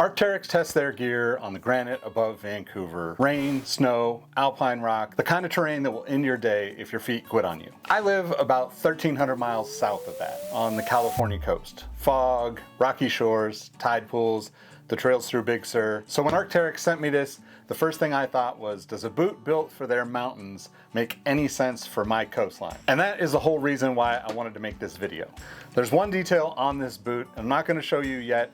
Arc'teryx tests their gear on the granite above Vancouver. Rain, snow, alpine rock, the kind of terrain that will end your day if your feet quit on you. I live about 1,300 miles south of that, on the California coast. Fog, rocky shores, tide pools, the trails through Big Sur. So when Arc'teryx sent me this, the first thing I thought was, does a boot built for their mountains make any sense for my coastline? And that is the whole reason why I wanted to make this video. There's one detail on this boot I'm not going to show you yet.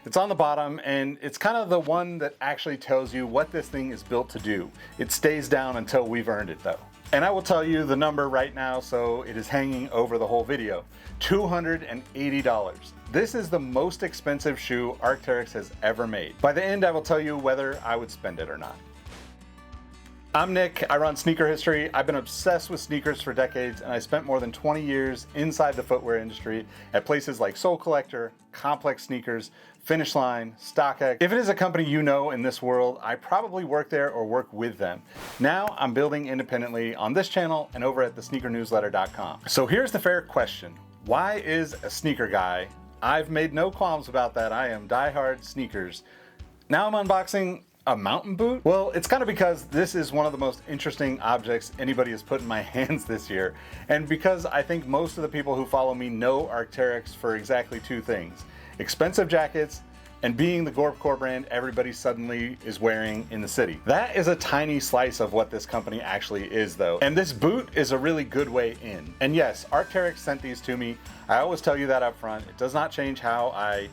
It's on the bottom, and it's kind of the one that actually tells you what this thing is built to do. It stays down until we've earned it though. And I will tell you the number right now, so it is hanging over the whole video. $280. This is the most expensive shoe Arc'teryx has ever made. By the end, I will tell you whether I would spend it or not. I'm Nick, I run Sneaker History. I've been obsessed with sneakers for decades, and I spent more than 20 years inside the footwear industry at places like Sole Collector, Complex Sneakers, Finish Line, StockX. If it is a company you know in this world, I probably work there or work with them. Now I'm building independently on this channel and over at thesneakernewsletter.com. So here's the fair question. Why is a sneaker guy? I've made no qualms about that. I am diehard sneakers. Now I'm unboxing a mountain boot? Well, it's kind of because this is one of the most interesting objects anybody has put in my hands this year, and because I think most of the people who follow me know Arc'teryx for exactly two things: expensive jackets and being the GORE-TEX brand everybody suddenly is wearing in the city. That is a tiny slice of what this company actually is though, and this boot is a really good way in. And yes, Arc'teryx sent these to me. I always tell you that up front. It does not change how I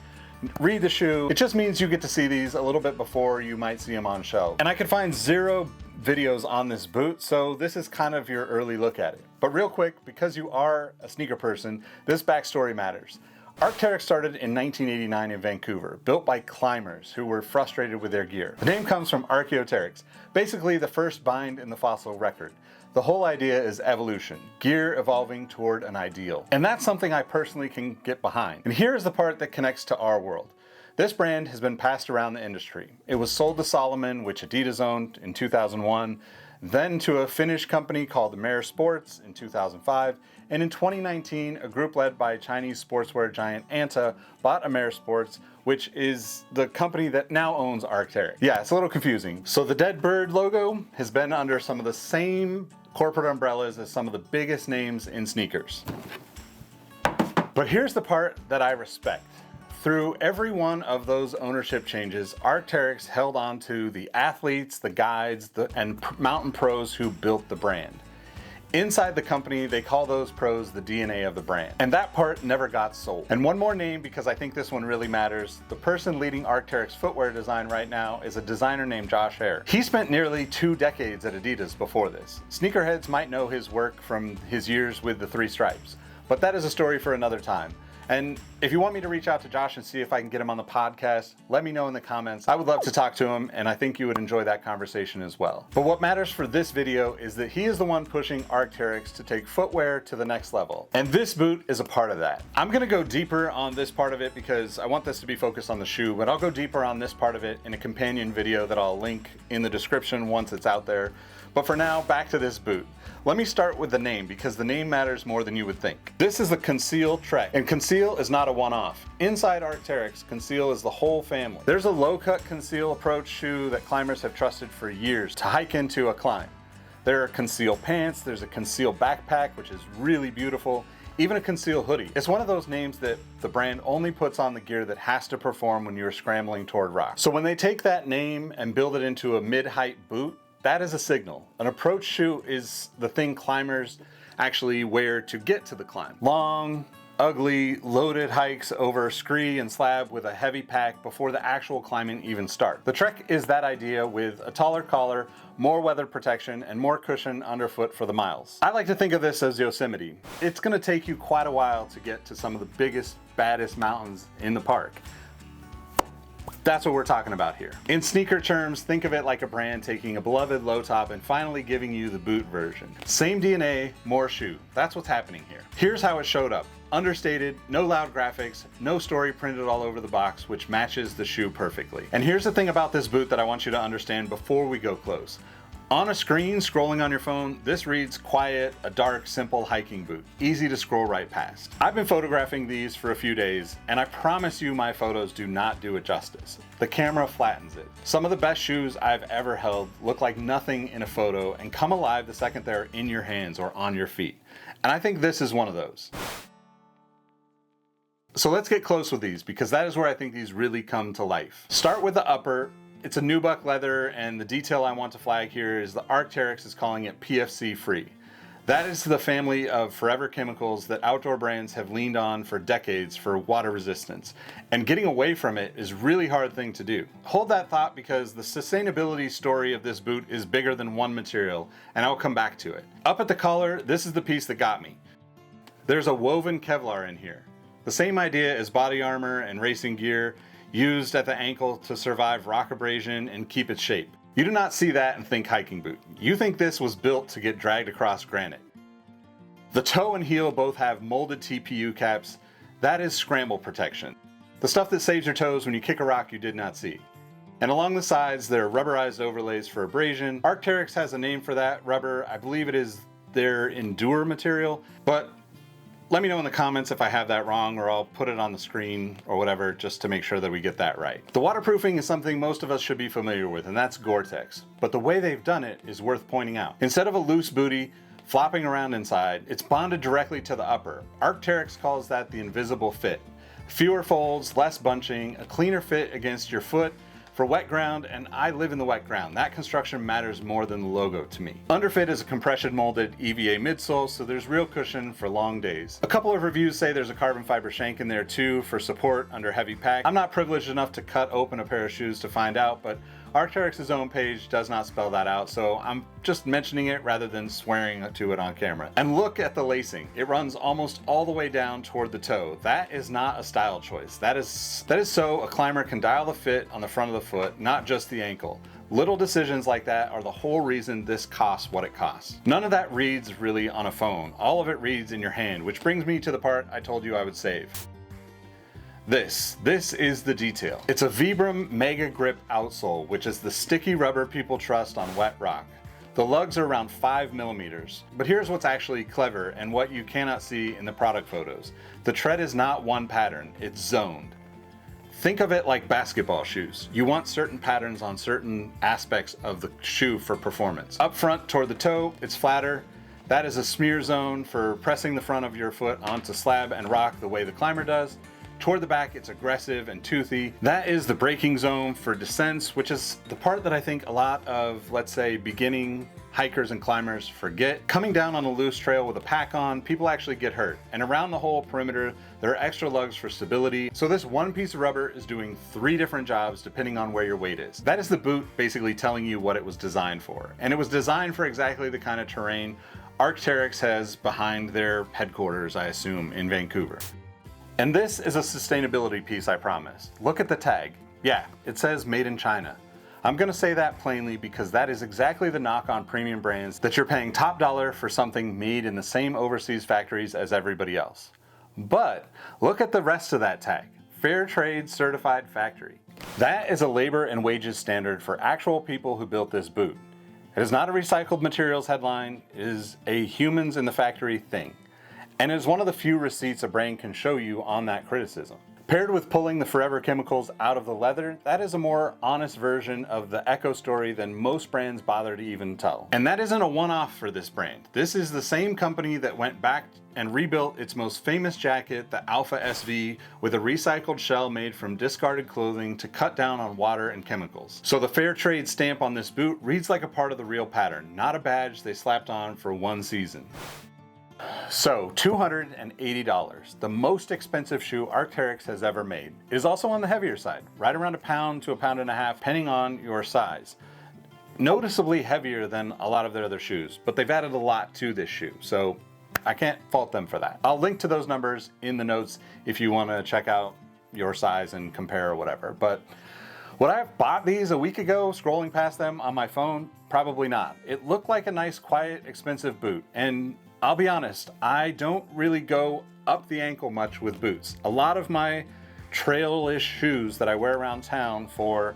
read the shoe. It just means you get to see these a little bit before you might see them on shelf. And I could find 0 videos on this boot, so this is kind of your early look at it. But real quick, because you are a sneaker person, this backstory matters. Arc'teryx started in 1989 in Vancouver, built by climbers who were frustrated with their gear. The name comes from archaeopteryx, basically the first bind in the fossil record. The whole idea is evolution, gear evolving toward an ideal. And that's something I personally can get behind. And here's the part that connects to our world. This brand has been passed around the industry. It was sold to Salomon, which Adidas owned in 2001, then to a Finnish company called Amer Sports in 2005, and in 2019, a group led by Chinese sportswear giant Anta bought Amer Sports, which is the company that now owns Arc'teryx. Yeah, it's a little confusing. So the dead bird logo has been under some of the same corporate umbrellas as some of the biggest names in sneakers. But here's the part that I respect. Through every one of those ownership changes, Arc'teryx held on to the athletes, the guides, and mountain pros who built the brand. Inside the company, they call those pros the DNA of the brand. And that part never got sold. And one more name, because I think this one really matters. The person leading Arc'teryx footwear design right now is a designer named Josh Hare. He spent nearly 2 decades at Adidas before this. Sneakerheads might know his work from his years with the 3 Stripes, but that is a story for another time. And if you want me to reach out to Josh and see if I can get him on the podcast, let me know in the comments. I would love to talk to him, and I think you would enjoy that conversation as well. But what matters for this video is that he is the one pushing Arc'teryx to take footwear to the next level. And this boot is a part of that. I'm gonna go deeper on this part of it because I want this to be focused on the shoe, but I'll go deeper on this part of it in a companion video that I'll link in the description once it's out there. But for now, back to this boot. Let me start with the name, because the name matters more than you would think. This is the Konseal Trek, and Konseal is not a one-off. Inside Arc'teryx, Konseal is the whole family. There's a low-cut Konseal approach shoe that climbers have trusted for years to hike into a climb. There are Konseal pants, there's a Konseal backpack, which is really beautiful, even a Konseal hoodie. It's one of those names that the brand only puts on the gear that has to perform when you're scrambling toward rocks. So when they take that name and build it into a mid-height boot, that is a signal. An approach shoe is the thing climbers actually wear to get to the climb. Long, ugly, loaded hikes over scree and slab with a heavy pack before the actual climbing even starts. The Trek is that idea with a taller collar, more weather protection, and more cushion underfoot for the miles. I like to think of this as Yosemite. It's gonna take you quite a while to get to some of the biggest, baddest mountains in the park. That's what we're talking about here. In sneaker terms, think of it like a brand taking a beloved low top and finally giving you the boot version. Same DNA, more shoe. That's what's happening here. Here's how it showed up. Understated, no loud graphics, no story printed all over the box, which matches the shoe perfectly. And here's the thing about this boot that I want you to understand before we go close. On a screen, scrolling on your phone, this reads quiet, a dark, simple hiking boot. Easy to scroll right past. I've been photographing these for a few days, and I promise you my photos do not do it justice. The camera flattens it. Some of the best shoes I've ever held look like nothing in a photo and come alive the second they're in your hands or on your feet. And I think this is one of those. So let's get close with these, because that is where I think these really come to life. Start with the upper. It's a nubuck leather, and the detail I want to flag here is the Arc'teryx is calling it PFC free. That is the family of forever chemicals that outdoor brands have leaned on for decades for water resistance. And getting away from it is a really hard thing to do. Hold that thought, because the sustainability story of this boot is bigger than one material, and I'll come back to it. Up at the collar, this is the piece that got me. There's a woven Kevlar in here. The same idea as body armor and racing gear, used at the ankle to survive rock abrasion and keep its shape. You do not see that and think hiking boot. You think this was built to get dragged across granite. The toe and heel both have molded TPU caps. That is scramble protection. The stuff that saves your toes when you kick a rock you did not see. And along the sides, there are rubberized overlays for abrasion. Arc'teryx has a name for that rubber. I believe it is their Endure material, but let me know in the comments if I have that wrong, or I'll put it on the screen or whatever, just to make sure that we get that right. The waterproofing is something most of us should be familiar with, and that's GORE-TEX. But the way they've done it is worth pointing out. Instead of a loose booty flopping around inside, it's bonded directly to the upper. Arc'teryx calls that the invisible fit. Fewer folds, less bunching, a cleaner fit against your foot, for wet ground, and I live in the wet ground. That construction matters more than the logo to me. Underfit is a compression molded EVA midsole, so there's real cushion for long days. A couple of reviews say there's a carbon fiber shank in there too for support under heavy pack. I'm not privileged enough to cut open a pair of shoes to find out, but Arc'teryx's own page does not spell that out, so I'm just mentioning it rather than swearing to it on camera. And look at the lacing. It runs almost all the way down toward the toe. That is not a style choice. That is so a climber can dial the fit on the front of the foot, not just the ankle. Little decisions like that are the whole reason this costs what it costs. None of that reads really on a phone. All of it reads in your hand, which brings me to the part I told you I would save. This is the detail. It's a Vibram MegaGrip outsole, which is the sticky rubber people trust on wet rock. The lugs are around 5 millimeters. But here's what's actually clever and what you cannot see in the product photos. The tread is not one pattern, it's zoned. Think of it like basketball shoes. You want certain patterns on certain aspects of the shoe for performance. Up front toward the toe, it's flatter. That is a smear zone for pressing the front of your foot onto slab and rock the way the climber does. Toward the back, it's aggressive and toothy. That is the braking zone for descents, which is the part that I think a lot of, let's say, beginning hikers and climbers forget. Coming down on a loose trail with a pack on, people actually get hurt. And around the whole perimeter, there are extra lugs for stability. So this one piece of rubber is doing 3 different jobs depending on where your weight is. That is the boot basically telling you what it was designed for. And it was designed for exactly the kind of terrain Arc'teryx has behind their headquarters, I assume, in Vancouver. And this is a sustainability piece, I promise. Look at the tag. Yeah, it says made in China. I'm gonna say that plainly because that is exactly the knock on premium brands, that you're paying top dollar for something made in the same overseas factories as everybody else. But look at the rest of that tag. Fair trade certified factory. That is a labor and wages standard for actual people who built this boot. It is not a recycled materials headline, it is a humans in the factory thing. And it is one of the few receipts a brand can show you on that criticism. Paired with pulling the forever chemicals out of the leather, that is a more honest version of the eco story than most brands bother to even tell. And that isn't a one-off for this brand. This is the same company that went back and rebuilt its most famous jacket, the Alpha SV, with a recycled shell made from discarded clothing to cut down on water and chemicals. So the fair trade stamp on this boot reads like a part of the real pattern, not a badge they slapped on for one season. So, $280, the most expensive shoe Arc'teryx has ever made. It is also on the heavier side, right around 1 pound to 1.5 pounds, depending on your size. Noticeably heavier than a lot of their other shoes, but they've added a lot to this shoe, so I can't fault them for that. I'll link to those numbers in the notes if you want to check out your size and compare or whatever. But would I have bought these a week ago, scrolling past them on my phone? Probably not. It looked like a nice, quiet, expensive boot, and I'll be honest, I don't really go up the ankle much with boots. A lot of my trail-ish shoes that I wear around town for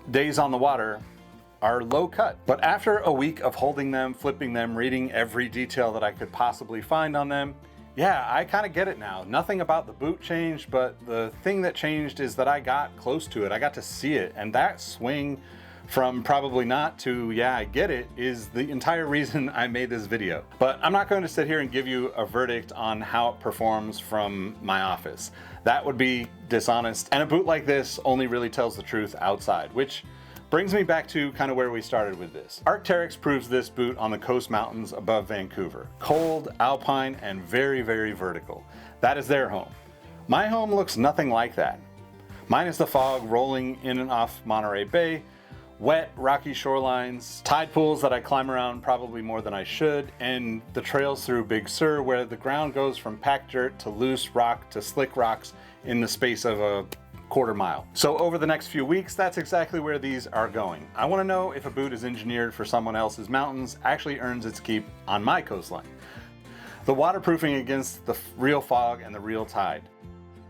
days on the water are low cut. But after a week of holding them, flipping them, reading every detail that I could possibly find on them, yeah, I kind of get it now. Nothing about the boot changed, but the thing that changed is that I got close to it. I got to see it, and that swing from probably not to, yeah, I get it, is the entire reason I made this video. But I'm not going to sit here and give you a verdict on how it performs from my office. That would be dishonest, and a boot like this only really tells the truth outside, which brings me back to kind of where we started with this. Arc'teryx proves this boot on the coast mountains above Vancouver. Cold, alpine, and very, very vertical. That is their home. My home looks nothing like that. Mine is the fog rolling in and off Monterey Bay, wet, rocky shorelines, tide pools that I climb around probably more than I should, and the trails through Big Sur where the ground goes from packed dirt to loose rock to slick rocks in the space of a quarter mile. So over the next few weeks, that's exactly where these are going. I want to know if a boot is engineered for someone else's mountains actually earns its keep on my coastline. The waterproofing against the real fog and the real tide.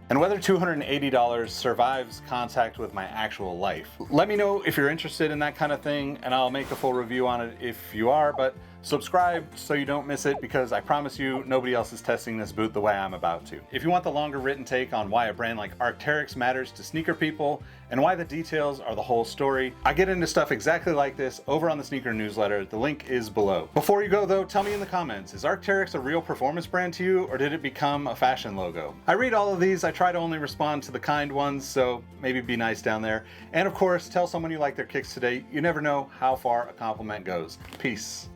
And whether $280 survives contact with my actual life. Let me know if you're interested in that kind of thing, and I'll make a full review on it if you are, but subscribe so you don't miss it, because I promise you nobody else is testing this boot the way I'm about to. If you want the longer written take on why a brand like Arc'teryx matters to sneaker people and why the details are the whole story, I get into stuff exactly like this over on the sneaker newsletter. The link is below. Before you go though, tell me in the comments, is Arc'teryx a real performance brand to you, or did it become a fashion logo? I read all of these. I try to only respond to the kind ones, so maybe be nice down there. And of course, tell someone you like their kicks today. You never know how far a compliment goes. Peace.